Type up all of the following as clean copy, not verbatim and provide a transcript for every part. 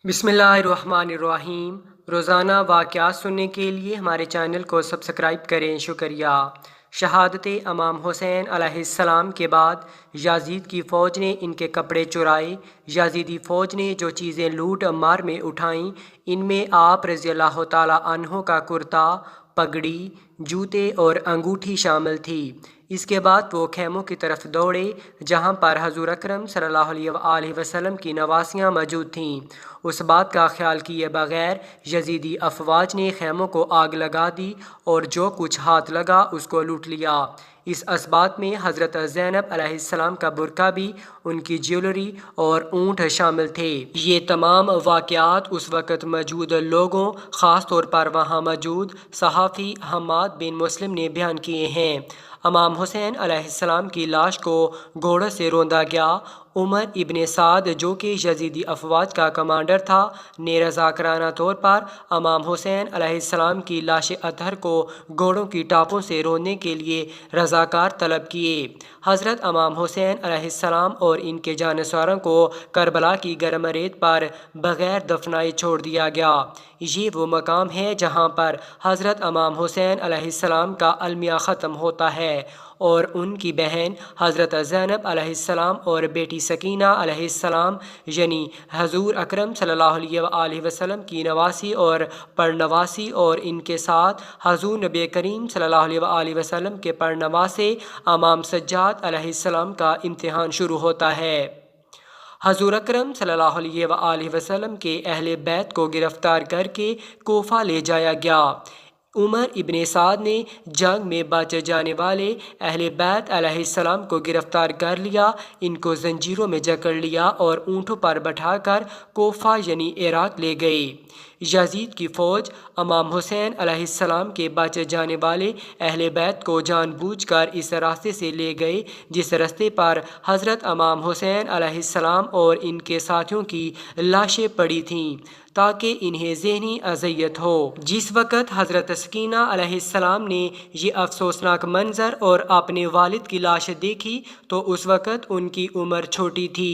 बिस्मिल्लाहिर्रहमानिर्रहीम। रोज़ाना वाक़यात सुनने के लिए हमारे चैनल को सब्सक्राइब करें। शुक्रिया। शहादत इमाम हुसैन अलैहिस्सलाम के बाद याजीद की फ़ौज ने इनके कपड़े चुराए। याजीदी फ़ौज ने जो चीज़ें लूट मार में उठाईं, इनमें आप रज़ी अल्लाह ताला अन्हो का कुर्ता, पगड़ी, जूते और अंगूठी शामिल थी। इसके बाद वो खेमों की तरफ दौड़े जहाँ पर हजूर अकरम सल्लल्लाहु अलैहि वसल्लम की नवासियाँ मौजूद थीं। उस बात का ख्याल किए बगैर यजीदी अफवाज ने खेमों को आग लगा दी और जो कुछ हाथ लगा उसको लूट लिया। इस असबात में हज़रत ज़ैनब अलैहिस्सलाम का बुरका भी, उनकी ज्वेलरी और ऊँट शामिल थे। ये तमाम वाक़यात उस वक़्त मौजूद लोगों, ख़ास तौर पर वहाँ मौजूद सहाफ़ी हम्माद बिन मुस्लिम ने बयान किए हैं। इमाम हुसैन अलैहिस्सलाम की लाश को घोड़ों से रौंदा गया। उमर इब्ने साद, जो कि यजीदी अफवाज का कमांडर था, ने रज़ाकराना तौर पर इमाम हुसैन अलैहिस्सलाम की लाश अतहर को घोड़ों की टापों से रोंदने के लिए रज़ाकार तलब किए। हज़रत इमाम हुसैन अलैहिस्सलाम और इनके जानसारों को करबला की गर्म रेत पर बग़ैर दफनाए छोड़ दिया गया। ये वो मकाम है जहाँ पर हज़रत इमाम हुसैन अलैहिस्सलाम का अलमिया ख़त्म होता है और उनकी बहन हज़रत ज़ैनब अलैहिस्सलाम और बेटी सकीना अलैहिस्सलाम यानी हजूर अकरम सल्लल्लाहु अलैहि वसल्लम की नवासी और परनवासी और इनके साथ हजूर नबी करीम सल्लल्लाहु अलैहि वसल्लम के परनवासे इमाम सज्जाद अलैहिस्सलाम का इम्तिहान शुरू होता है। हजूर अकरम सल्लल्लाहु अलैहि वसल्लम के अहले बैत को गिरफ्तार करके कोफा ले जाया गया। उमर इब्ने साद ने जंग में बच जाने वाले अहले बैत अलैहिस्सलाम को गिरफ्तार कर लिया, इनको जंजीरों में जकड़ लिया और ऊँटों पर बैठाकर कोफा यानी इराक ले गए। यजीद की फ़ौज इमाम हुसैन अलैहिस्सलाम के बच जाने वाले अहले बैत को जानबूझकर इस रास्ते से ले गए जिस रास्ते पर हज़रत इमाम हुसैन अलैहिस्सलाम और इनके साथियों की लाशें पड़ी थीं, ताकि इन्हें ज़हनी अज़ियत हो। जिस वक़्त हज़रत सकीना अलैहिस्सलाम ने ये अफसोसनाक मंज़र और अपने वालिद की लाश देखी तो उस वक़्त उनकी उम्र छोटी थी।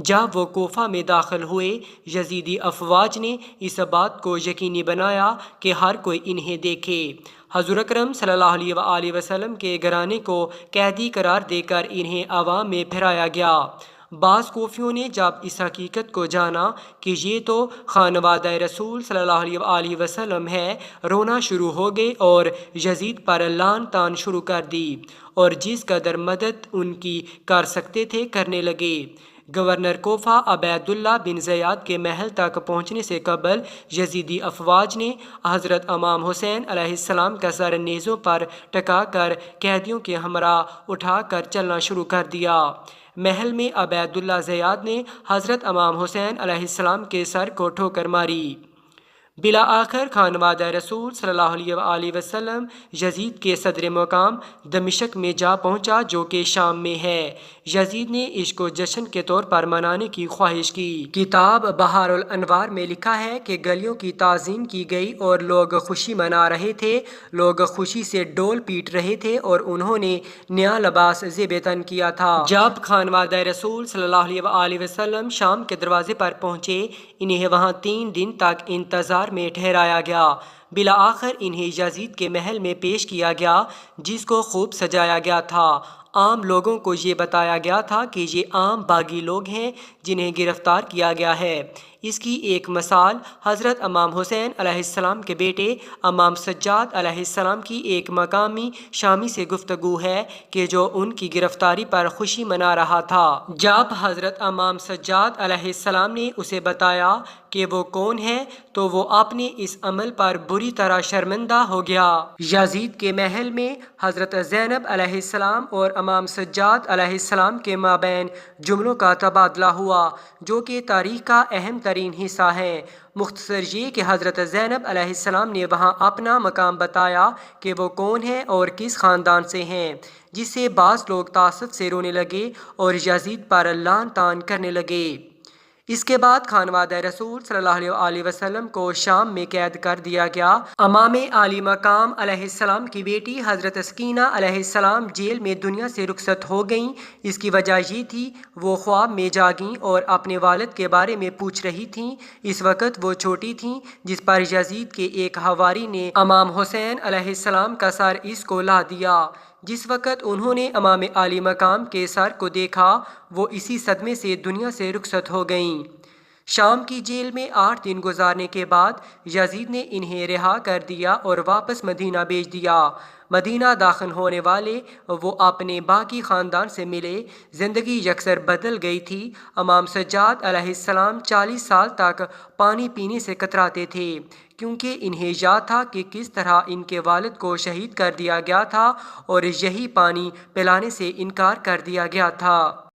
जब वो कोफा में दाखिल हुए, यजीदी अफवाज ने इस बात को यकीनी बनाया कि हर कोई इन्हें देखे। हज़ूर अकरम सल्लल्लाहु अलैहि वसल्लम के घराने को कैदी करार देकर इन्हें अवाम में फिराया गया। बाज़ कोफियों ने जब इस हकीकत को जाना कि ये तो खानवादा रसूल सल्लल्लाहु अलैहि वसल्लम है, रोना शुरू हो गए और यजीद पर लान तान शुरू कर दी और जिस कदर मदद उनकी कर सकते थे करने लगे। गवर्नर कोफा अबैदुल्ला बिन ज़ियाद के महल तक पहुँचने से कबल यजीदी अफवाज ने हज़रत इमाम हुसैन अलैहिस्सलाम का सर नेज़ों पर टकाकर कैदियों के हमरा उठा कर चलना शुरू कर दिया। महल में अबैदुल्ला ज़ियाद ने हज़रत इमाम हुसैन अलैहिस्सलाम के सर को ठोकर मारी। बिला आखिर खानवादा रसूल सल्लल्लाहु अलैहि वसल्लम यजीद के सदर मकाम दमिश्क में जा पहुँचा, जो कि शाम में है। यजीद ने इसको जश्न के तौर पर मनाने की ख्वाहिश की। किताब बहारुल अनवार में लिखा है कि गलियों की ताज़ीम की गई और लोग खुशी मना रहे थे। लोग खुशी से डोल पीट रहे थे और उन्होंने नया लिबास ज़ेब-ए-तन किया था। जब खानवादा रसूल सल्लल्लाहु अलैहि वसल्लम शाम के दरवाजे पर पहुँचे, इन्हें वहाँ 3 दिन तक इंतज़ार में ठहराया गया। बिला आखिर इन्हें यजीद के महल में पेश किया गया, जिसको खूब सजाया गया था। आम लोगों को ये बताया गया था कि ये आम बागी लोग हैं जिन्हें गिरफ्तार किया गया है। इसकी एक मिसाल हज़रत इमाम हुसैन अलैहिस्सलाम के बेटे इमाम सज्जाद अलैहिस्सलाम की एक मकामी शामी से गुफ्तगू है कि जो उनकी गिरफ्तारी पर खुशी मना रहा था। जब हज़रत इमाम सज्जाद अलैहिस्सलाम ने उसे बताया कि वो कौन है तो वो अपने इस अमल पर बुरी तरह शर्मिंदा हो गया। यजीद के महल में हज़रत ज़ैनब अलैहिस्सलाम और इमाम सज्जाद अलैहिस्सलाम के माबैन जुमलों का तबादला हुआ, जो कि तारीख़ का अहम तरीन हिस्सा है। मुख्तसर ये कि हज़रत ज़ैनब अलैहिस्सलाम ने वहाँ अपना मकाम बताया कि वो कौन है और किस ख़ानदान से हैं, जिससे बाज़ लोग तासुब से रोने लगे और यजीद पर लान तान करने लगे। اس کے بعد خانوادہ رسول صلی اللہ علیہ وسلم کو شام میں قید کر دیا گیا۔ امام علی مقام علیہ السلام کی بیٹی حضرت سکینہ علیہ السلام جیل میں دنیا سے رخصت ہو گئیں۔ اس کی وجہ یہ تھی وہ خواب میں جاگیں اور اپنے والد کے بارے میں پوچھ رہی تھیں۔ اس وقت وہ چھوٹی تھیں جس پر یزید کے ایک حواری نے امام حسین علیہ السلام کا سر اس کو لا دیا۔ جس وقت انہوں نے امام علی مقام کے سر کو دیکھا وہ اسی صدمے سے دنیا سے رخصت ہو گئیں۔ شام کی جیل میں 8 دن گزارنے کے بعد یزید نے انہیں رہا کر دیا اور واپس مدینہ بھیج دیا۔ مدینہ داخل ہونے والے وہ اپنے باقی خاندان سے ملے۔ زندگی یکسر بدل گئی تھی۔ امام سجاد علیہ السلام 40 سال تک پانی پینے سے کتراتے تھے کیونکہ انہیں یاد تھا کہ کس طرح ان کے والد کو شہید کر دیا گیا تھا اور یہی پانی پلانے سے انکار کر دیا گیا تھا۔